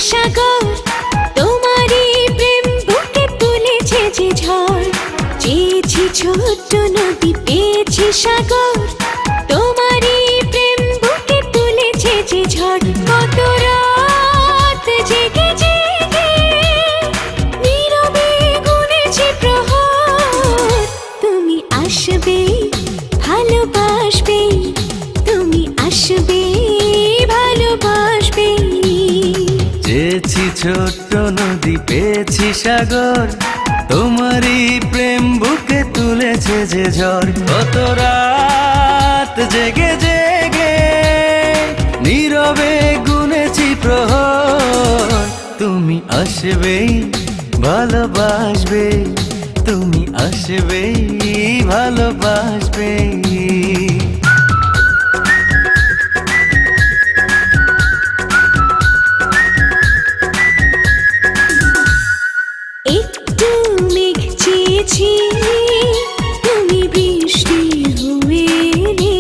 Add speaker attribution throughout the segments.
Speaker 1: সাগর, তোমারই প্রেম বুকে তুলেছে যে ঝড়। চেয়েছি ছোট্ট নদী, পেয়েছি সাগর, তোমারই প্রেম বুকে তুলেছে যে ঝড়। কত রাত জেগে জেগে নীরবে গুনেছি প্রহর। তুমি আসবে, ভালোবাসবে, তুমি আসবে, ভালোবাসবে।
Speaker 2: চেয়েছি ছোট্ট নদী, পেয়েছি সাগর, তোমারই প্রেম বুকে তুলেছে যে ঝড়। কত রাত জেগে জেগে নীরবে গুনেছি প্রহর। তুমি আসবে, ভালোবাসবে, তুমি আসবে, ভালোবাসবে।
Speaker 1: একটু মেঘ চেয়েছি, তুমি বৃষ্টি হয়ে এলে,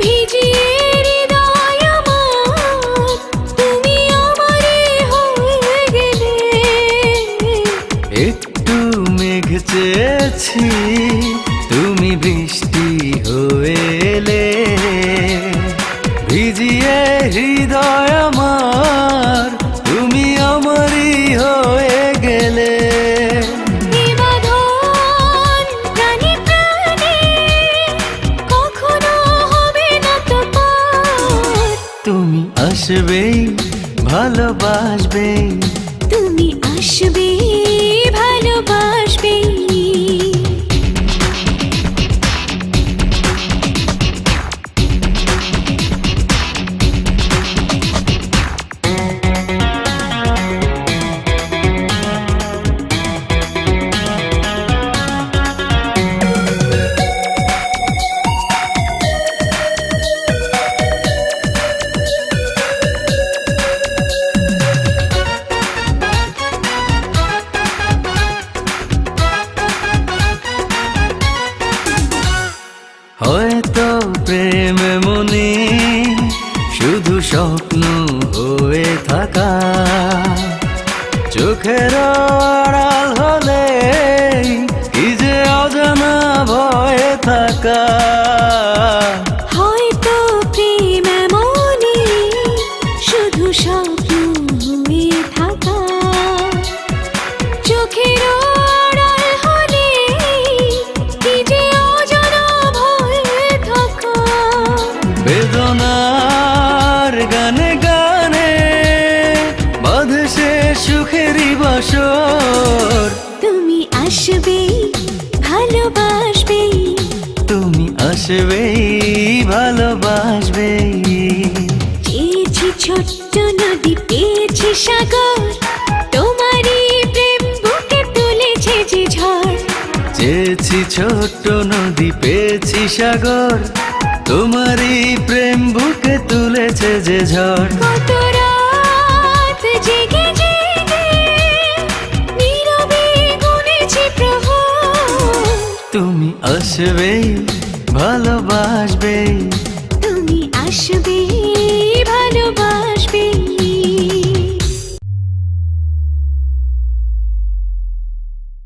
Speaker 1: ভিজিয়ে হৃদয় আমার, তুমি আমারে হয়ে গেলে।
Speaker 2: একটু মেঘ চেয়েছি, তুমি বৃষ্টি হয়ে এলে, ভিজিয়ে হৃদয় আমার, তুমি আমারই হয়ে গেলে।
Speaker 1: এ বাঁধন প্রাণে প্রাণে কখনো হবে না তো পার।
Speaker 2: তুমি আসবে, ভালোবাসবে,
Speaker 1: তুমি আসবে, ভালোবাসবে।
Speaker 2: হয়তো প্রেম মনে শুধু স্বপ্ন হয়ে থাকা, চোখের আড়াল হলে কি যে অজানা ভয়ে থাকা।
Speaker 1: হয়তো প্রেম এমনই শুধু স্বপ্ন হয়ে থাকা, চোখের আড়াল হলে কি যে অজানা ভয়ে থাকা।
Speaker 2: বেদনার গানে গানে বাঁধে সে সুখেরই বাসর।
Speaker 1: তুমি আসবে, ভালোবাসবে,
Speaker 2: তুমি আসবে, ভালোবাসবে।
Speaker 1: চেয়েছি ছোট্ট নদী, পেয়েছি সাগর, তোমারই প্রেম বুকে তুলেছে যে ঝড়।
Speaker 2: চেয়েছি ছোট্ট নদী, পেয়েছি সাগর, তোমারই প্রেম বুকে তুলেছে যে ঝড়।
Speaker 1: কত রাত জেগে জেগে নীরবে গুনেছি প্রহর।
Speaker 2: তুমি আসবে, ভালোবাসবে,
Speaker 1: তুমি আসবে,